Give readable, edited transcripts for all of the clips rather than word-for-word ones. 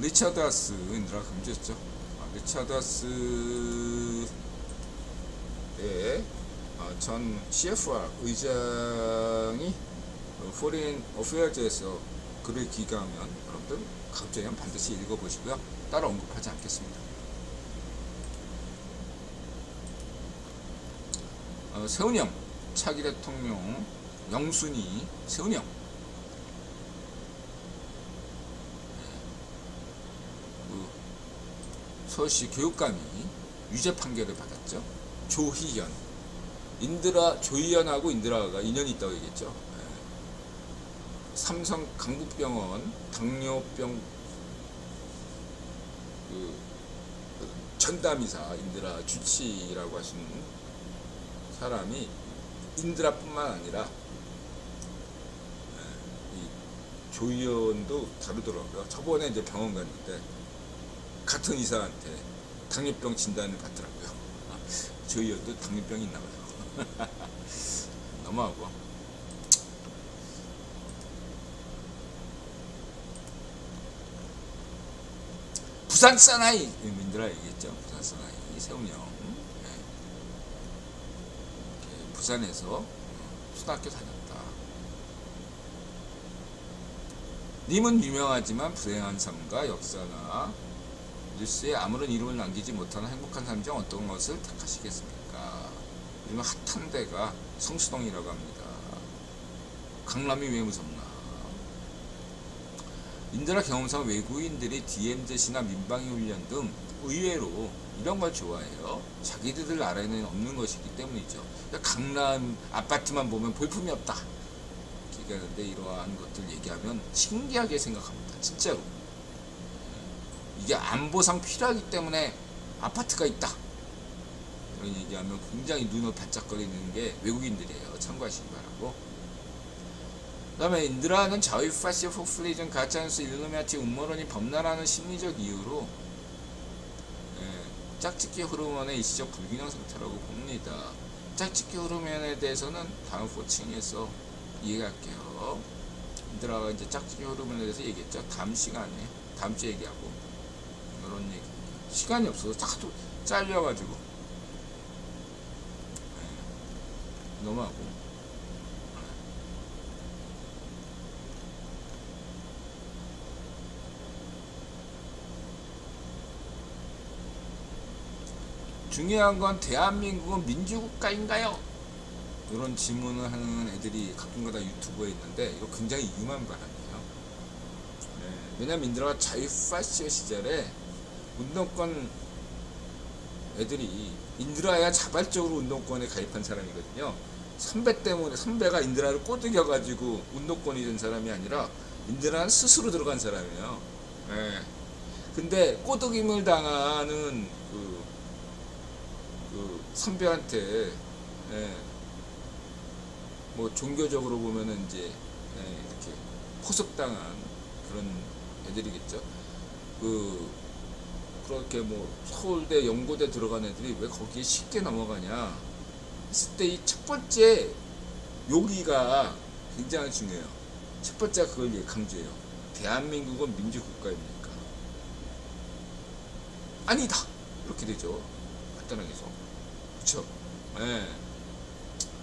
리차드 하스 인드라 금지였죠. 리차드 하스의 전 CFR 의장이 포린 어페어즈에서 글을 기가하면 여러분들 갑자기 반드시 읽어보시고요. 따로 언급하지 않겠습니다. 세훈형 차기 대통령 영순이 세훈형 서울시 교육감이 유죄 판결을 받았죠. 조희연 조희연하고 인드라가 인연이 있다고 얘기했죠. 삼성 강북병원 당뇨병 전담의사 인드라 주치라고 하시는 사람이 인드라뿐만 아니라 이 조희연도 다루더라고요. 저번에 이제 병원 갔는데 같은 의사한테 당뇨병 진단을 받더라고요. 조희연도 당뇨병이 있나봐요. 너무하고. 부산 사나이 민들아 얘기했죠. 부산 사나이 세훈형 부산에서 초등학교 다녔다. 님은 유명하지만 불행한 삶과 역사나 뉴스에 아무런 이름을 남기지 못하는 행복한 삶 중 어떤 것을 택하시겠습니까? 요즘 핫한 데가 성수동이라고 합니다. 강남이 왜 무섭나? 인드라 경험상 외국인들이 DMZ나 민방위 훈련 등 의외로 이런 걸 좋아해요. 자기들 나라에는 없는 것이기 때문이죠. 강남 아파트만 보면 볼품이 없다 얘기하는데 이러한 것들 얘기하면 신기하게 생각합니다. 진짜로 이게 안보상 필요하기 때문에 아파트가 있다 이런 얘기하면 굉장히 눈을 반짝거리는 게 외국인들이에요. 참고하시기 바라고. 그 다음에 인드라는 자위파시 포퓰리즘 가짜뉴스 일루미나티 음모론이 범람하는 심리적 이유로 짝짓기 호르몬의 일시적 불균형 상태라고 봅니다. 짝짓기 호르몬에 대해서는 다음 호칭에서 이해할게요. 인드라가 이제 짝짓기 호르몬에 대해서 얘기했죠. 다음 시간에 다음 주에 얘기하고 이런 얘기. 시간이 없어서 다도 잘려가지고 너무하고. 중요한 건 대한민국은 민주국가인가요? 이런 질문을 하는 애들이 가끔가다 유튜브에 있는데 이거 굉장히 유만 발언이에요. 왜냐면 인드라가 자유파시오 시절에 운동권 애들이 인드라야 자발적으로 운동권에 가입한 사람이거든요. 선배 때문에 선배가 인드라를 꼬드겨가지고 운동권이 된 사람이 아니라 인드라는 스스로 들어간 사람이에요. 근데 꼬드김을 당하는 그 선배한테 뭐 종교적으로 보면은 이제 이렇게 포섭당한 그런 애들이겠죠. 그렇게 뭐 서울대 연고대 들어간 애들이 왜 거기에 쉽게 넘어가냐 했을 때 이 첫 번째 요기가 굉장히 중요해요. 첫 번째가 그걸 강조해요. 대한민국은 민주국가입니까? 아니다 이렇게 되죠. 간단하게 해서. 그쵸?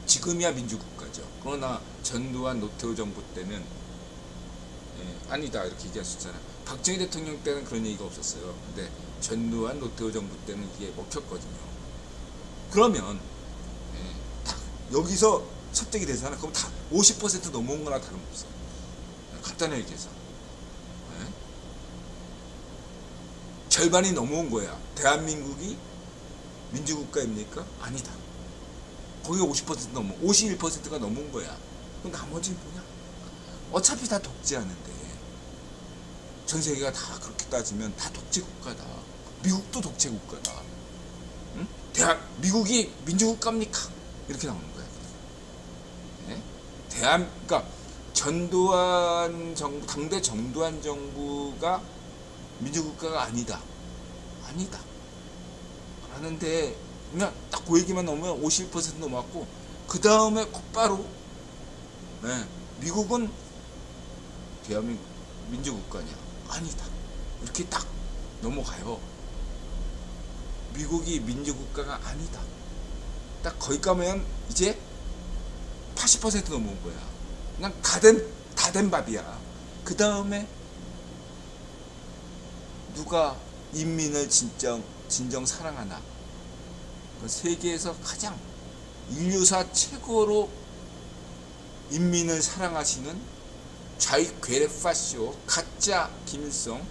지금이야 민주국가죠. 그러나 전두환 노태우 정부 때는 아니다 이렇게 얘기할 수 있잖아요. 박정희 대통령 때는 그런 얘기가 없었어요. 근데 전두환 노태우 정부 때는 이게 먹혔거든요. 그러면 딱 여기서 설득이 되잖아요. 그럼 다 50% 넘어온 거나 다름없어. 간단하게 얘기해서 절반이 넘어온 거야. 대한민국이 민주국가입니까? 아니다. 거기가 50% 넘어 51%가 넘은 거야. 그럼 나머지는 뭐냐? 어차피 다 독재하는데 전 세계가 다 그렇게 따지면 다 독재국가다. 미국도 독재국가다. 응? 미국이 민주국가입니까? 이렇게 나오는 거야. 그러니까 전두환 정부, 당대 전두환 정부가 민주국가가 아니다. 하는데 그냥 딱 그 얘기만 넘으면 51% 넘었고 그 다음에 곧바로 미국은 대한민국 민주국가냐? 아니다. 이렇게 딱 넘어가요. 미국이 민주국가가 아니다. 딱 거기 가면 이제 80% 넘어온 거야. 그냥 다 된 밥이야. 그 다음에 누가 인민을 진정 사랑하나? 세계에서 가장 인류사 최고로 인민을 사랑하시는 좌익 괴뢰파쇼 가짜 김일성,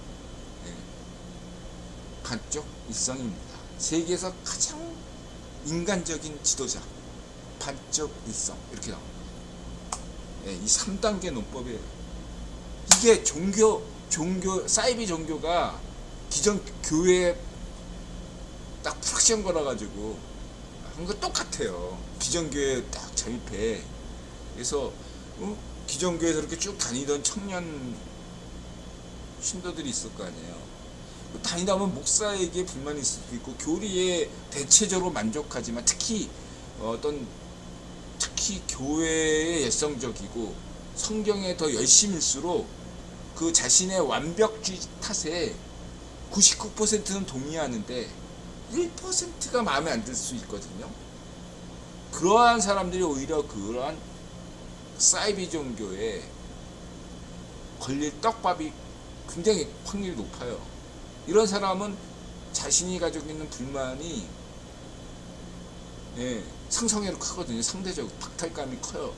반쪽 일성입니다. 세계에서 가장 인간적인 지도자 반쪽 일성 이렇게 나옵니다. 이 3단계 논법이에요. 이게 종교 사이비 종교가 기존 교회에 딱 프락션 걸어가지고 한 거 똑같아요. 기존 교회에 딱 잠입해. 그래서 기존 교회에서 이렇게 쭉 다니던 청년 신도들이 있을 거 아니에요. 다니다 보면 목사에게 불만이 있을 수도 있고 교리에 대체적으로 만족하지만 특히 교회에 열성적이고 성경에 더 열심일수록 그 자신의 완벽주의 탓에 99%는 동의하는데 1%가 마음에 안 들 수 있거든요. 그러한 사람들이 오히려 그러한 사이비 종교에 걸릴 떡밥이 굉장히 확률이 높아요. 이런 사람은 자신이 가지고 있는 불만이 상성애로 크거든요. 상대적으로 박탈감이 커요.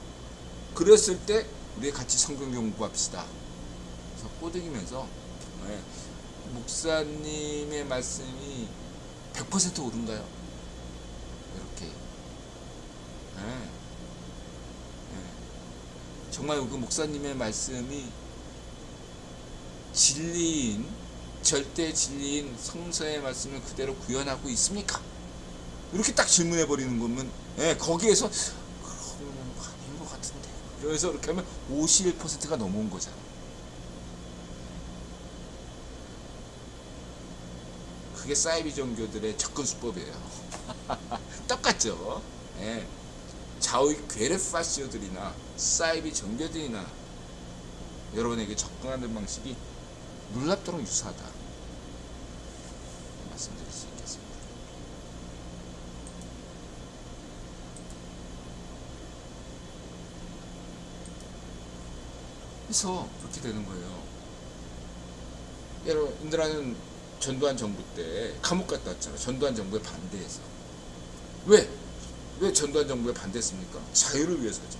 그랬을 때 우리 같이 성경 공부합시다. 그래서 꼬드기면서 목사님의 말씀이 100% 옳은가요? 이렇게 정말 그 목사님의 말씀이 진리인 절대 진리인 성서의 말씀을 그대로 구현하고 있습니까? 이렇게 딱 질문해 버리는 거면 거기에서 그러면 아닌 것 같은데 그래서 이렇게 하면 51%가 넘어온 거잖아. 그게 사이비 종교들의 접근 수법이에요. 똑같죠. 좌우익 괴뢰파시오들이나 사이비 종교들이나 여러분에게 접근하는 방식이 놀랍도록 유사하다 말씀드릴 수 있겠습니다. 그래서 그렇게 되는 거예요. 여러분들은 전두환 정부 때 감옥 갔다 왔잖아. 전두환 정부에 반대해서. 왜 전두환 정부에 반대했습니까? 자유를 위해서죠.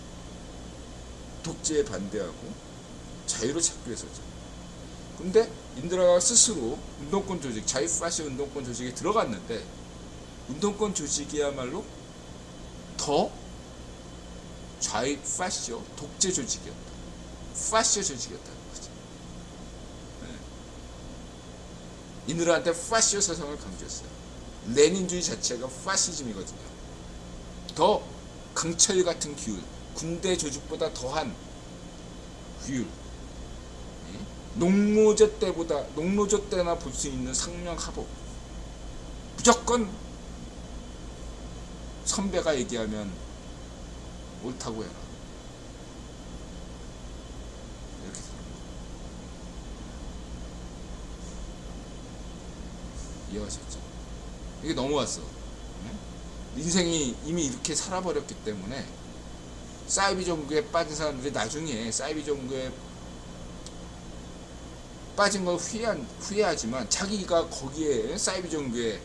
독재에 반대하고 자유를 찾기 위해서죠. 근데 인드라가 스스로 운동권 조직, 자유파시 운동권 조직에 들어갔는데 운동권 조직이야말로 더 좌익파시오 독재 조직이었다. 파시오 조직이었다는 거죠. 인드라한테 파시오 사상을 강조했어요. 레닌주의 자체가 파시즘이거든요. 더 강철 같은 기운, 군대 조직보다 더한 규율, 농노조 때나 볼 수 있는 상명하복, 무조건 선배가 얘기하면 옳다고 해라. 이렇게 되는 거예요. 이해하셨죠? 이게 넘어왔어. 인생이 이미 이렇게 살아버렸기 때문에 사이비 종교에 빠진 사람들이 나중에 사이비 종교에 빠진 걸 후회하지만 자기가 거기에 사이비 종교에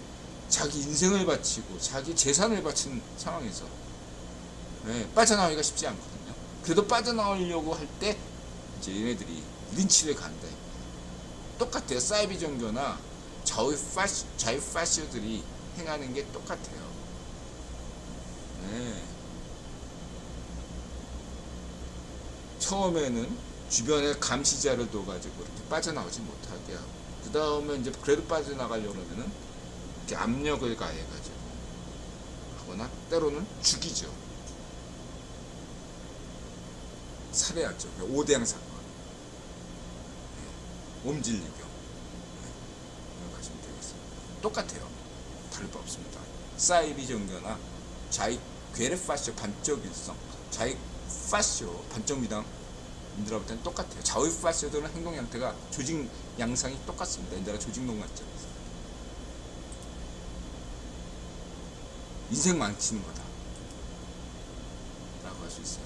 자기 인생을 바치고 자기 재산을 바친 상황에서 빠져나오기가 쉽지 않거든요. 그래도 빠져나오려고 할 때 이제 얘네들이 린치를 간다. 똑같아요. 사이비 종교나 좌익파시오들이 행하는 게 똑같아요. 처음에는 주변에 감시자를 둬가지고 이렇게 빠져나오지 못하게 하고, 그 다음에 이제 그래도 빠져나가려고 하면은 이렇게 압력을 가해가지고 하거나 때로는 죽이죠. 살해하죠. 오대양 사건, 옴질리교 가시면 되겠습니다. 똑같아요. 다를 바 없습니다. 사이비 종교나 좌익 괴뢰파시오 반쪽 일성, 좌익 파시오 반쪽 미당 인드라 볼 때는 똑같아요. 좌우 파시오들은 행동 형태가 조직 양상이 똑같습니다. 인드라 조직론 관점에서 인생 망치는 거다 라고 할 수 있어요.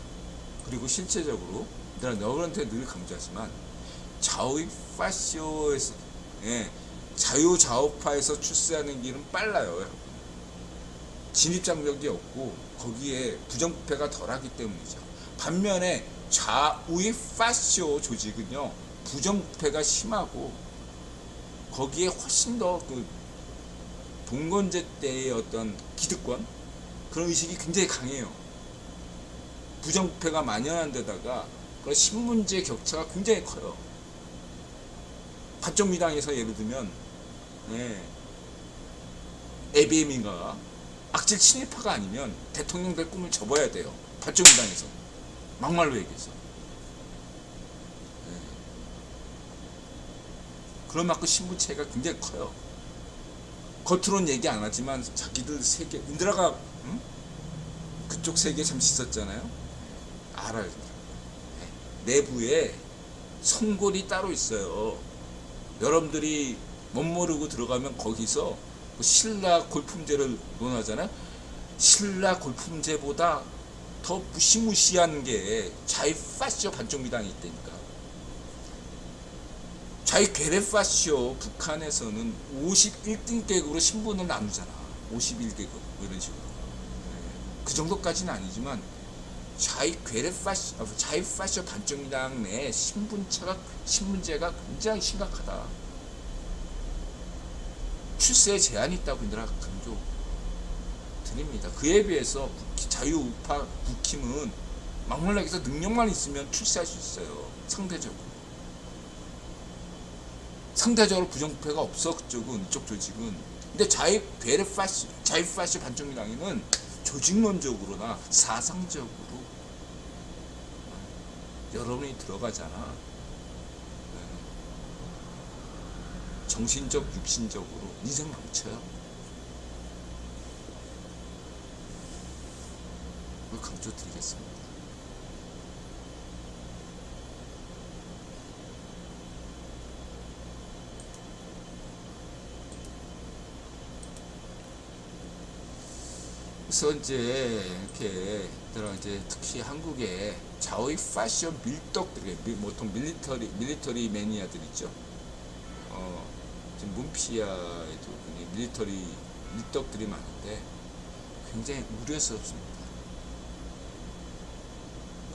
그리고 실제적으로 인드라 너그런테 늘 강조하지만 좌우 파시오에서 자유 좌우파에서 출세하는 길은 빨라요. 여러분. 진입장벽이 없고 거기에 부정부패가 덜하기 때문이죠. 반면에 좌우의 파시오 조직은요 부정부패가 심하고 거기에 훨씬 더 그 동건제 때의 어떤 기득권 그런 의식이 굉장히 강해요. 부정부패가 만연한 데다가 그런 신문제 격차가 굉장히 커요. 반쪽미당에서 예를 들면 ABM인가 악질 친일파가 아니면 대통령 될 꿈을 접어야 돼요. 반쪽미당에서 막말로 얘기해서 그런 만큼 신분체가 굉장히 커요. 겉으로는 얘기 안 하지만 자기들 세계 인드라가 그쪽 세계에 잠시 있었잖아요. 알아요. 내부에 성골이 따로 있어요. 여러분들이 멋모르고 들어가면 거기서 신라 골품제를 논하잖아요. 신라 골품제보다 더 무시무시한 게 좌이 파시오 반쪽미당이 있다니까. 좌이 괴뢰 파시오 북한에서는 51등격으로 신분을 나누잖아. 51개국 이런 식으로. 그 정도까지는 아니지만 좌이 괴뢰 파시오, 좌이 파시오 반쪽미당 내 신분제가 굉장히 심각하다. 출세에 제한이 있다고 인드라 강조 드립니다. 그에 비해서 자유우파 국힘은 막말라기서 능력만 있으면 출세할 수 있어요. 상대적으로 부정부패가 없어. 그쪽은 이쪽 조직은. 근데 좌이 파시 반쪽미당에는 조직론적으로나 사상적으로 여러분이 들어가잖아. 정신적, 육신적으로 인생 망쳐요. 그걸 강조드리겠습니다. 그래서 이제 특히 한국의 좌우 파시오 밀떡들, 보통 밀리터리 매니아들 있죠. 지금 문피아에도 밀리터리 밀떡들이 많은데 굉장히 우려스럽습니다.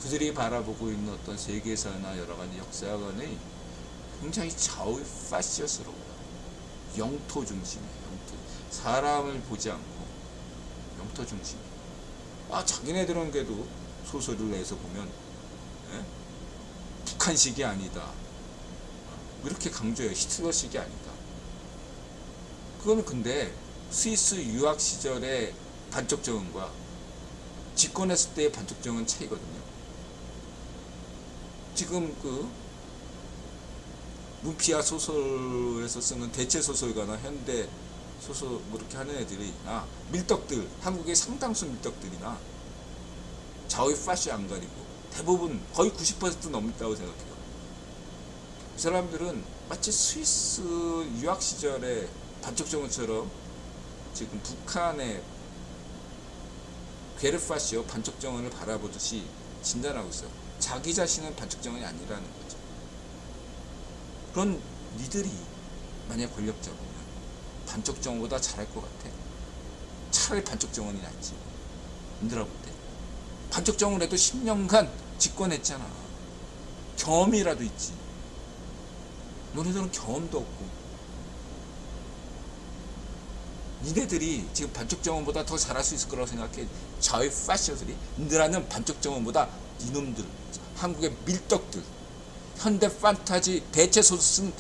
그들이 바라보고 있는 어떤 세계사나 여러 가지 역사관이 굉장히 좌우 파시오스러워요. 영토 중심이에요. 영토. 사람을 보지 않고 영토 중심. 자기네들은 그래도 소설을 내서 보면 북한식이 아니다. 이렇게 강조해요. 히틀러식이 아니다. 그거는 근데 스위스 유학 시절의 반쪽 정언과 집권했을 때의 반쪽 정언 차이거든요. 지금 그 문피아 소설에서 쓰는 대체 소설가나 현대 소설 뭐 이렇게 하는 애들이나 밀떡들, 한국의 상당수 밀떡들이나 좌우 파시 안 가리고 대부분 거의 90% 넘는다고 생각해요. 이 사람들은 마치 스위스 유학 시절의 반쪽 정언처럼 지금 북한의 괴뢰 파시오 반쪽 정언을 바라보듯이 진단하고 있어요. 자기 자신은 반쪽 정언이 아니라는 거죠. 그런 니들이 만약 권력 잡으면 반쪽 정언보다 잘할 것 같아. 차라리 반쪽 정언이 낫지. 인드라 볼 때. 반쪽 정언을 해도 10년간 집권했잖아. 경험이라도 있지. 너네들은 경험도 없고. 니네들이 지금 반쪽 정언보다 더 잘할 수 있을 거라고 생각해. 좌우 파시오들이. 인드라는 반쪽 정언보다 이놈들, 한국의 밀떡들, 현대 판타지 대체소설 쓴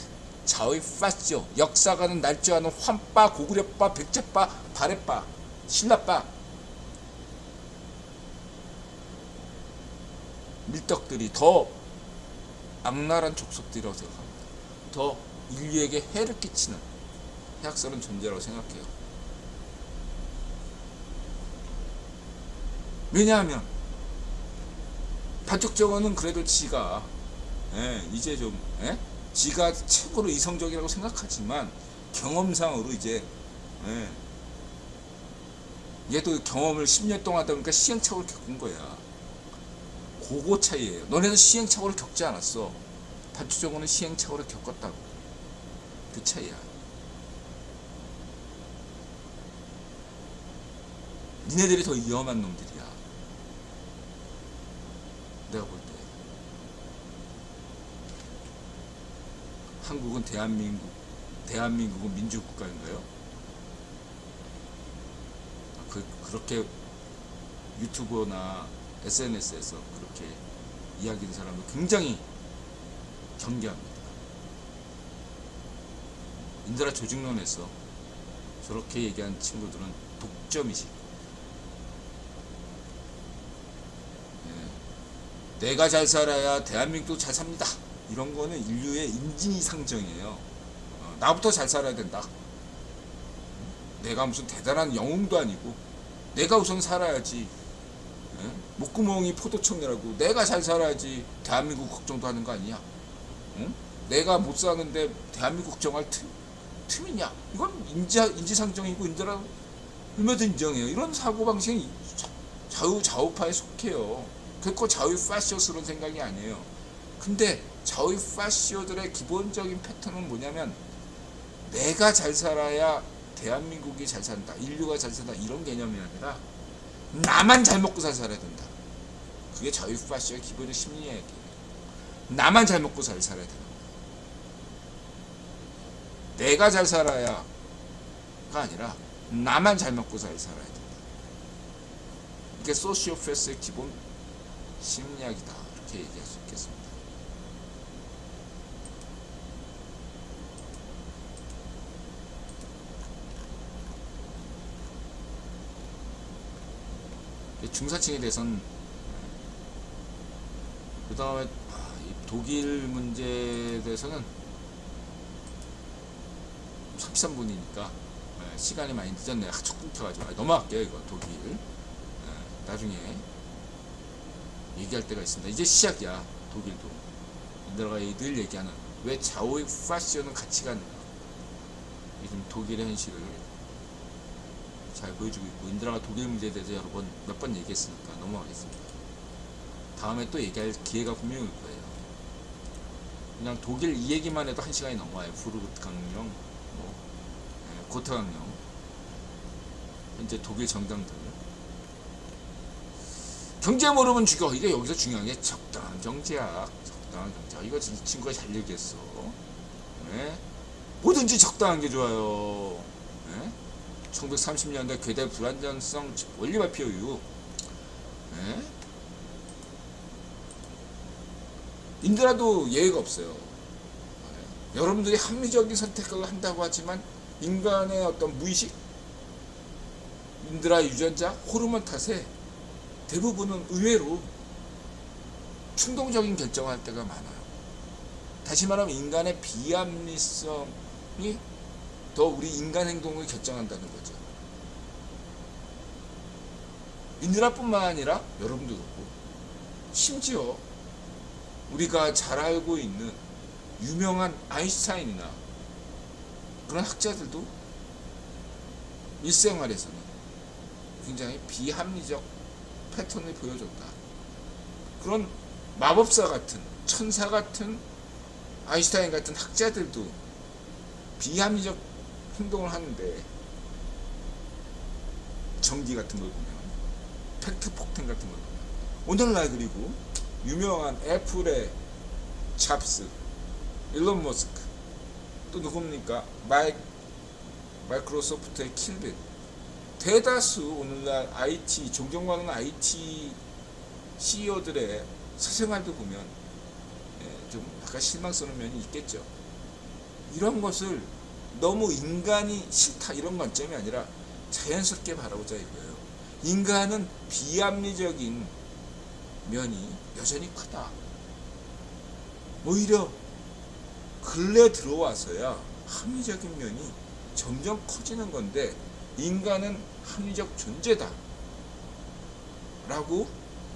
좌우 파시오, 역사가는 날조하는 환빠, 고구려빠, 백제빠, 발해빠, 신라빠 밀떡들이 더 악랄한 족속들이라고 생각합니다. 더 인류에게 해를 끼치는 해악스러운 존재라고 생각해요. 왜냐하면 반쪽 정언은 그래도 지가 예, 이제 좀 지가 최고로 이성적이라고 생각하지만 경험상으로 이제 예, 얘도 경험을 10년 동안 하다 보니까 시행착오를 겪은 거야. 그거 차이예요. 너네는 시행착오를 겪지 않았어. 단추적으로는 시행착오를 겪었다고. 그 차이야. 니네들이 더 위험한 놈들이야. 내가 볼 때. 한국은 대한민국은 민주국가인가요? 그렇게 유튜버나 SNS에서 그렇게 이야기하는 사람을 굉장히 경계합니다. 인드라 조직론에서 저렇게 얘기한 친구들은 독점이지. 내가 잘 살아야 대한민국도 잘 삽니다. 이런 거는 인류의 인지상정이에요. 나부터 잘 살아야 된다. 내가 무슨 대단한 영웅도 아니고 내가 우선 살아야지. 목구멍이 포도청이라고 내가 잘 살아야지 대한민국 걱정도 하는 거 아니야. 내가 못 사는데 대한민국 걱정할 틈이냐. 이건 인지상정이고 인들아 얼마든 인정해요. 이런 사고방식이 좌우파에 속해요. 결코 좌우 파시오스런 생각이 아니에요. 근데 좌우 파시오들의 기본적인 패턴은 뭐냐면 내가 잘 살아야 대한민국이 잘 산다, 인류가 잘 산다, 이런 개념이 아니라 나만 잘 먹고 잘 살아야 된다. 그게 좌우 파시오의 기본의 심리학이에요. 나만 잘 먹고 잘 살아야 된다. 내가 잘 살아야가 아니라 나만 잘 먹고 잘 살아야 된다. 이게 소시오패스의 기본 심리학이다. 이렇게 얘기할 수 있겠습니다. 중사층에 대해서는 그 다음에 독일 문제에 대해서는 33분이니까 시간이 많이 늦었네요. 쭉 끊겨가지고 넘어갈게요. 이거 독일 나중에 얘기할 때가 있습니다. 이제 시작이야. 독일도 인드라가 늘 얘기하는 왜 좌우의 파시오는 같이 가는가. 지금 독일의 현실을 잘 보여주고 있고, 인드라가 독일 문제에 대해서 여러 번 몇 번 얘기했으니까 넘어가겠습니다. 다음에 또 얘기할 기회가 분명히 올 거예요. 그냥 독일 이 얘기만 해도 1시간이 넘어와요. 프루트 강령, 고트 강령, 현재 독일 정당들. 경제 모르면 죽여. 이게 여기서 중요한 게 적당한 경제학. 적당한 경제학. 이거 이 친구가 잘 얘기했어. 뭐든지 적당한 게 좋아요. 1930년대 괴대 불안정성 원리 발표 이후 인드라도 예외가 없어요. 여러분들이 합리적인 선택을 한다고 하지만 인간의 어떤 무의식, 인드라 유전자, 호르몬 탓에 대부분은 의외로 충동적인 결정을 할 때가 많아요. 다시 말하면 인간의 비합리성이 더 우리 인간 행동을 결정한다는 거죠. 인드라뿐만 아니라 여러분도 그렇고, 심지어 우리가 잘 알고 있는 유명한 아인슈타인이나 그런 학자들도 일생활에서는 굉장히 비합리적 패턴을 보여줬다. 그런 마법사 같은, 천사 같은, 아인슈타인 같은 학자들도 비합리적 행동을 하는데, 전기 같은 걸 보면, 팩트 폭탄 같은 걸 보면, 오늘날 그리고 유명한 애플의 잡스, 일론 머스크, 또 누굽니까? 마이크로소프트의 킬빈, 대다수 오늘날 IT, 존경받는 IT CEO들의 사생활도 보면 좀 약간 실망스러운 면이 있겠죠. 이런 것을 너무 인간이 싫다 이런 관점이 아니라 자연스럽게 바라보자 이거예요. 인간은 비합리적인 면이 여전히 크다. 오히려 근래 들어와서야 합리적인 면이 점점 커지는 건데, 인간은 합리적 존재다 라고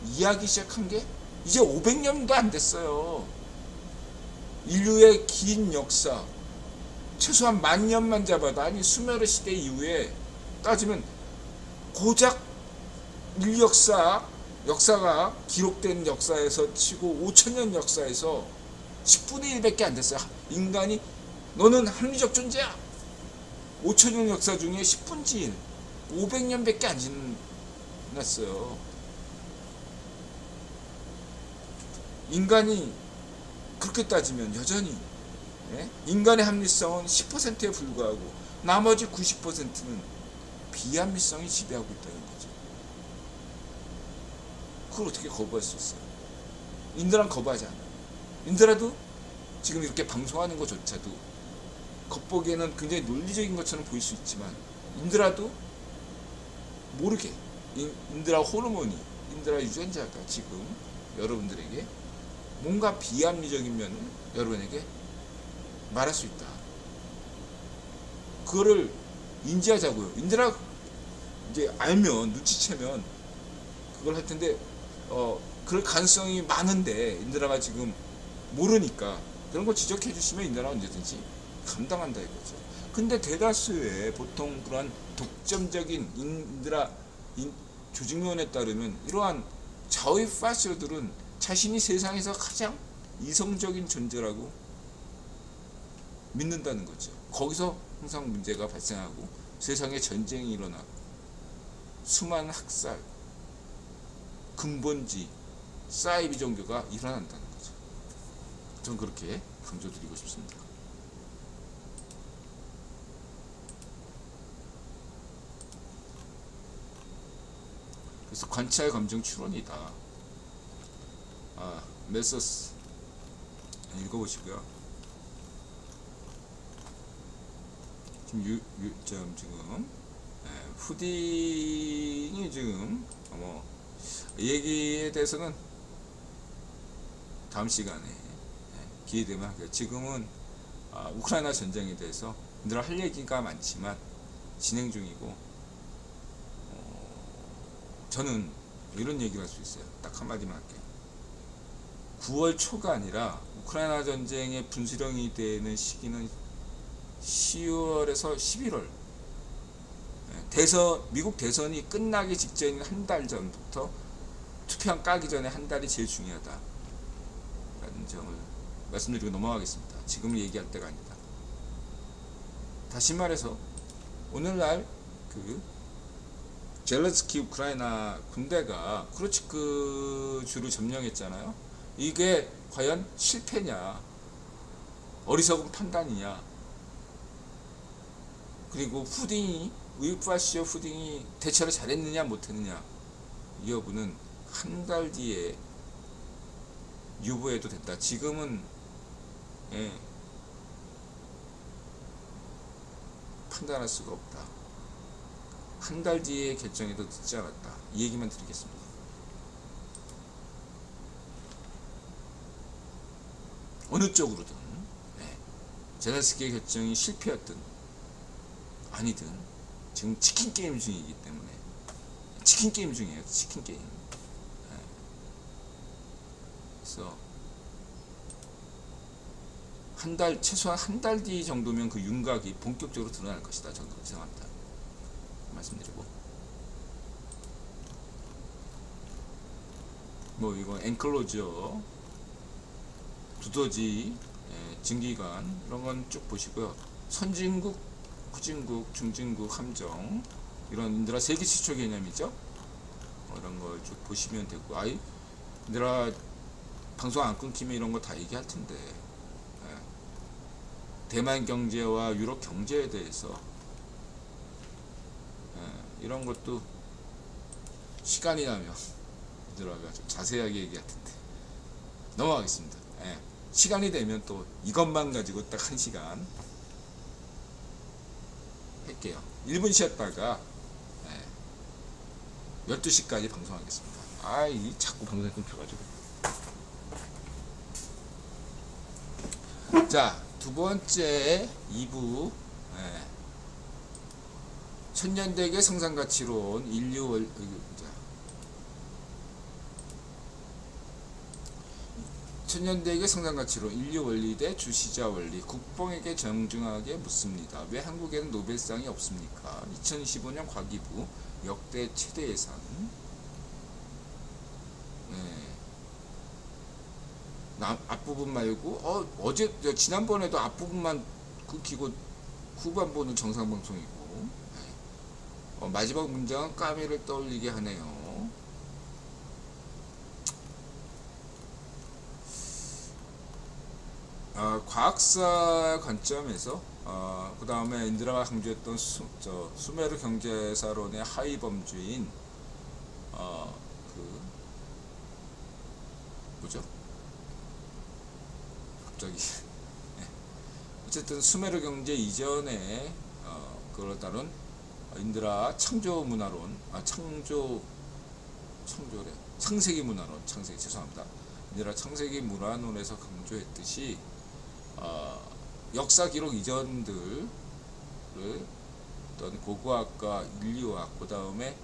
이야기 시작한 게 이제 500년도 안 됐어요. 인류의 긴 역사, 최소한 10,000년만 잡아도, 아니 수메르 시대 이후에 따지면 고작 인류 역사가 기록된 역사에서 치고 5,000년 역사에서 10분의 1밖에 안 됐어요. 인간이 너는 합리적 존재야. 5,000년 역사 중에 10분의 1, 500년밖에 안 지났어요. 인간이 그렇게 따지면 여전히 인간의 합리성은 10%에 불과하고 나머지 90%는 비합리성이 지배하고 있다는 거죠. 그걸 어떻게 거부할 수 있어요? 인들은 거부하지 않아요. 인들라도 지금 이렇게 방송하는 것조차도 겉보기에는 굉장히 논리적인 것처럼 보일 수 있지만, 인들라도 모르게 인드라 호르몬이, 인드라 유전자가 지금 여러분들에게 뭔가 비합리적인 면을 여러분에게 말할 수 있다. 그거를 인지하자고요. 인드라 이제 알면, 눈치채면 그걸 할 텐데, 그럴 가능성이 많은데 인드라가 지금 모르니까 그런 거 지적해 주시면 인드라가 언제든지 감당한다 이거죠. 근데 대다수의 보통 그런 독점적인 인드라 조직론에 따르면 이러한 좌의 파시오들은 자신이 세상에서 가장 이성적인 존재라고 믿는다는 거죠. 거기서 항상 문제가 발생하고 세상에 전쟁이 일어나고 수많은 학살, 근본지, 사이비 종교가 일어난다는 거죠. 저는 그렇게 강조드리고 싶습니다. 그래서 관찰 감정 추론이다. 메서스 읽어보시고요. 지금 후딩이 지금 이 얘기에 대해서는 다음 시간에 기회되면 할게요. 지금은 우크라이나 전쟁에 대해서 늘 할 얘기가 많지만 진행 중이고, 저는 이런 얘기를 할 수 있어요. 딱 한마디만 할게요. 9월 초가 아니라 우크라이나 전쟁의 분수령이 되는 시기는 10월에서 11월, 미국 대선이 끝나기 직전인 한 달 전부터 투표한 까기 전에 한 달이 제일 중요하다 라는 점을 말씀드리고 넘어가겠습니다. 지금 얘기할 때가 아니다. 다시 말해서 오늘날 그 젤렌스키 우크라이나 군대가 쿠르치크 주를 점령했잖아요. 이게 과연 실패냐, 어리석은 판단이냐, 그리고 우이파시오 후딩이 대처를 잘했느냐 못했느냐, 이 여부는 한 달 뒤에 유보해도 된다. 지금은 판단할 수가 없다. 한 달 뒤에 결정해도 늦지 않았다. 이 얘기만 드리겠습니다. 어느 쪽으로든 젤렌스키의 결정이 실패였든 아니든 지금 치킨 게임 중이기 때문에, 치킨 게임 중이에요. 치킨 게임. 그래서 최소한 한 달 뒤 정도면 그 윤곽이 본격적으로 드러날 것이다. 저는 그렇게 생각합니다. 말씀드리고, 이거 엔클로저, 두더지, 증기관 이런 건 쭉 보시고요. 선진국, 후진국, 중진국, 함정, 이런 인드라 세계시초 개념이죠. 이런 걸 쭉 보시면 되고, 인드라 방송 안 끊기면 이런 거 다 얘기할 텐데, 대만 경제와 유럽 경제에 대해서 이런 것도 시간이 나면 인드라가 좀 자세하게 얘기할 텐데 넘어가겠습니다. 시간이 되면 또 이것만 가지고 딱 1시간 할게요. 1분 쉬었다가 12시까지 방송하겠습니다. 자꾸 방송이 끊겨가지고. 자, 두 번째 2부, 천년대계 성장가치론, 천년대에게 성장가치로 인류 원리 대 주시자 원리 국뽕에게 정중하게 묻습니다. 왜 한국에는 노벨상이 없습니까? 2025년 과기부 역대 최대 예산. 앞부분 말고 어제 지난번에도 앞부분만 긁히고 후반부는 정상방송이고 마지막 문장은 까미를 떠올리게 하네요. 과학사 관점에서 그 다음에 인드라가 강조했던 수메르 경제사론의 하위 범주인 뭐죠? 갑자기 어쨌든 수메르 경제 이전에 그걸 따른 인드라 창조 문화론, 창세기 문화론, 죄송합니다. 인드라 창세기 문화론에서 강조했듯이 역사 기록 이전들을 어떤 고고학과 인류학, 그 다음에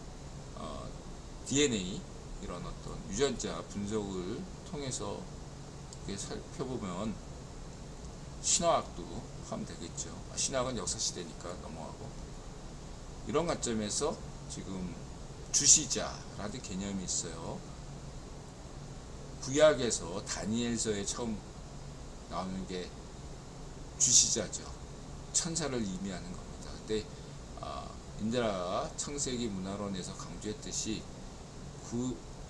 DNA 이런 어떤 유전자 분석을 통해서 살펴보면 신화학도 하면 되겠죠. 신화학은 역사 시대니까 넘어가고, 이런 관점에서 지금 주시자라는 개념이 있어요. 구약에서 다니엘서에 처음 나오는 게 주시자죠. 천사를 의미하는 겁니다. 근데 인드라 창세기 문화론에서 강조했듯이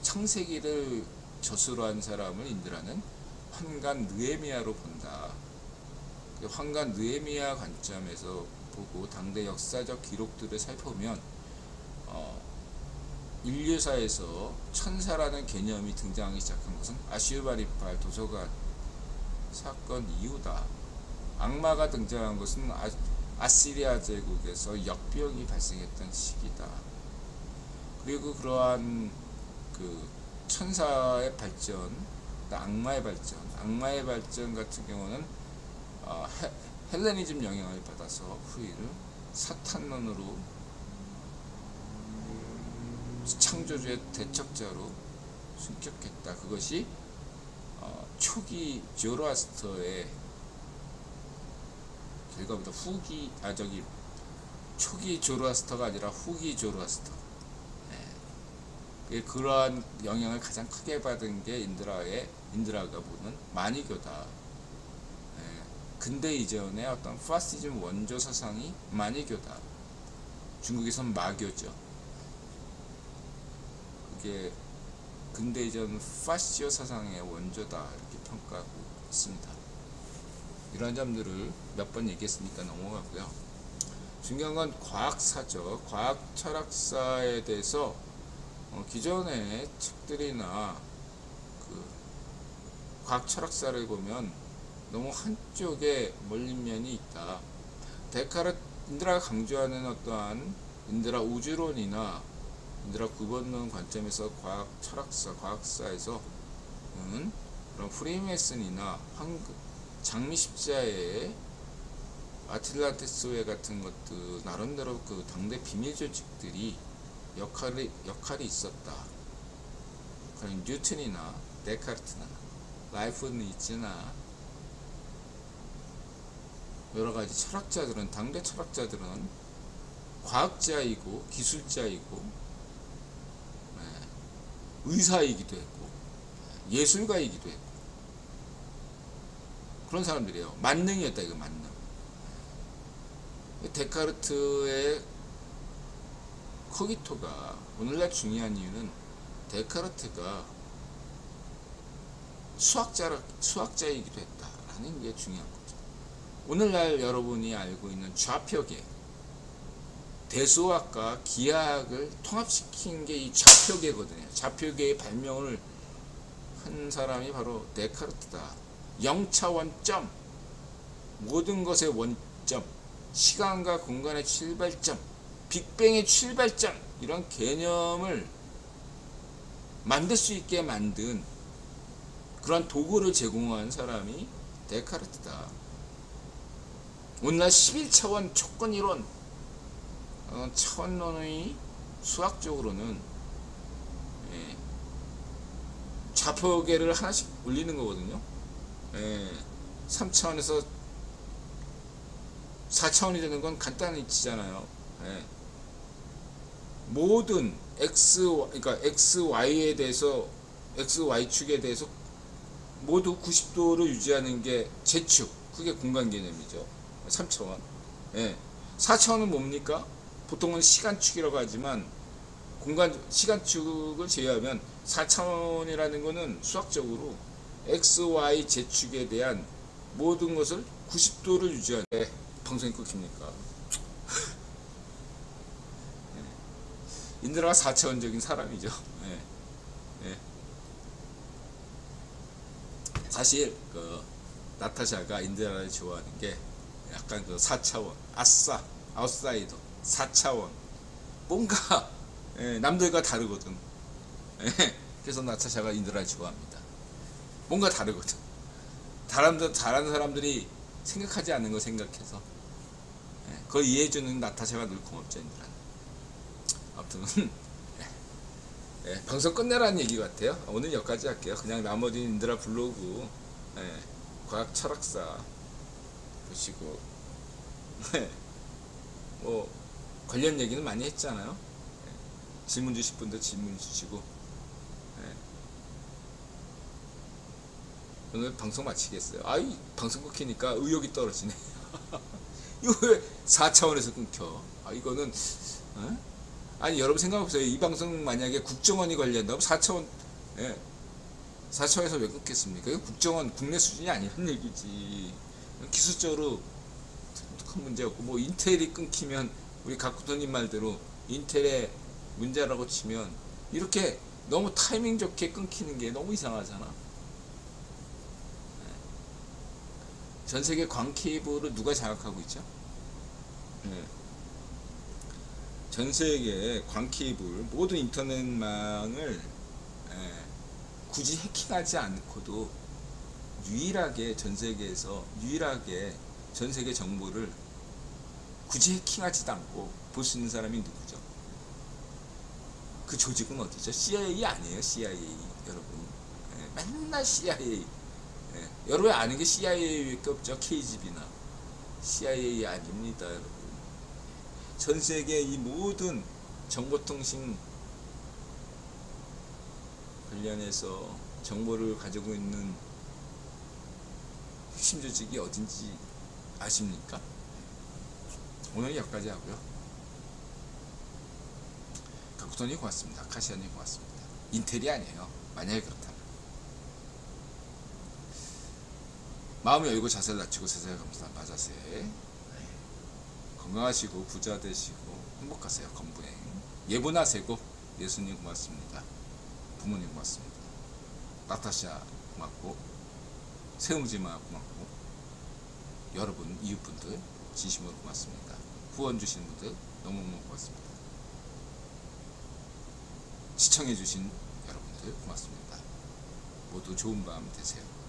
창세기를 저수로 한 사람을 인드라는 환관 느헤미야로 본다. 환관 느헤미야 관점에서 보고 당대 역사적 기록들을 살펴보면 인류사에서 천사라는 개념이 등장하기 시작한 것은 아슈르바니팔 도서관 사건 이후다. 악마가 등장한 것은 아시리아 제국에서 역병이 발생했던 시기다. 그리고 그러한 그 천사의 발전, 악마의 발전 같은 경우는 헬레니즘 영향을 받아서 후일을 사탄론으로 창조주의 대척자로 승격했다. 그것이 초기 조로아스터의 결과보다 초기 조로아스터가 아니라 후기 조로아스터. 그러한 영향을 가장 크게 받은 게 인드라가 보는 마니교다. 근대 이전의 어떤 파시즘 원조 사상이 마니교다. 중국에선 마교죠. 그게 근대 이전 파시오 사상의 원조다 이렇게 평가하고 있습니다. 이러한 점들을 몇 번 얘기했으니까 넘어가고요. 중요한 건 과학사죠. 과학 철학사에 대해서 기존의 책들이나 그 과학 철학사를 보면 너무 한쪽에 몰린 면이 있다. 인드라가 강조하는 어떠한 인드라 우주론이나 인드라 구본론 관점에서 과학 철학사, 과학사에서 그런 프리메이슨이나 장미 십자의 아틀란티스회 같은 것도 나름대로 그 당대 비밀 조직들이 역할이 있었다. 그런 뉴턴이나 데카르트나 라이프니츠나 여러가지 철학자들은, 당대 철학자들은 과학자이고 기술자이고 의사이기도 했고 예술가이기도 했고 그런 사람들이에요. 만능이었다. 이거 만능. 데카르트의 코기토가 오늘날 중요한 이유는 데카르트가 수학자이기도 했다라는 게 중요한 거죠. 오늘날 여러분이 알고 있는 좌표계, 대수학과 기하학을 통합시킨 게 이 좌표계거든요. 좌표계의 발명을 한 사람이 바로 데카르트다. 영차원점, 모든 것의 원점, 시간과 공간의 출발점, 빅뱅의 출발점, 이런 개념을 만들 수 있게 만든 그런 도구를 제공한 사람이 데카르트다. 오늘날 11차원 조건이론, 차원론의 수학적으로는 좌표계를 하나씩 올리는 거거든요. 3차원에서 4차원이 되는 건 간단한 이치잖아요. 모든 그러니까 XY에 대해서 XY축에 대해서 모두 90도를 유지하는 게 Z축, 그게 공간 개념이죠. 3차원. 4차원은 뭡니까? 보통은 시간축이라고 하지만 시간축을 제외하면 4차원이라는 것은 수학적으로 XY Z축에 대한 모든 것을 90도를 유지하는 게 방송이 끊깁니까? 인드라가 4차원적인 사람이죠. 사실 나타샤가 인드라를 좋아하는 게 약간 4차원, 아웃사이더, 4차원, 뭔가 남들과 다르거든. 그래서 나타샤가 인드라를 좋아합니다. 뭔가 다르거든. 다른 사람들이 생각하지 않는 거 생각해서 그걸 이해해주는 나타샤가 늘 고맙죠, 인드라. 아무튼 방송 끝내라는 얘기 같아요. 오늘 여기까지 할게요. 그냥 나머지 인드라 블로그 과학 철학사 보시고 뭐 관련 얘기는 많이 했잖아요. 질문 주실 분들 질문 주시고 오늘 방송 마치겠어요. 아이 방송 끊기니까 의욕이 떨어지네. 이거 왜 4차원에서 끊겨? 이거는 아니 여러분 생각해보세요. 이 방송 만약에 국정원이 관리한다면 4차원 4차원에서 왜 끊겠습니까? 이거 국정원 국내 수준이 아니란 얘기지. 기술적으로 큰 문제 없고 뭐 인텔이 끊기면 우리 각구토님 말대로 인텔의 문제라고 치면 이렇게 너무 타이밍 좋게 끊기는 게 너무 이상하잖아. 전 세계 광 케이블을 누가 장악하고 있죠? 전 세계 광 케이블 모든 인터넷망을 굳이 해킹하지 않고도 유일하게 전 세계에서 전 세계 정보를 굳이 해킹하지도 않고 볼 수 있는 사람이 누구죠? 그 조직은 어디죠? CIA 아니에요? CIA 여러분. 맨날 CIA. 여러분 아는 게 CIA밖에 없죠. KGB나 CIA 아닙니다, 여러분. 전 세계 이 모든 정보통신 관련해서 정보를 가지고 있는 핵심 조직이 어딘지 아십니까? 오늘 여기까지 하고요. 각구톤이 고맙습니다. 카시아님 고맙습니다. 인텔이 아니에요. 만약에 그렇다면. 마음을 열고 자세를 낮추고 세상에 감사한 바자세. 건강하시고 부자 되시고 행복하세요. 건부행. 예분하세고 예수님 고맙습니다. 부모님 고맙습니다. 나타샤 고맙고 세웅지마 고맙고 여러분 이웃분들 진심으로 고맙습니다. 후원 주시는 분들 너무너무 고맙습니다. 시청해 주신 여러분들 고맙습니다. 모두 좋은 밤 되세요.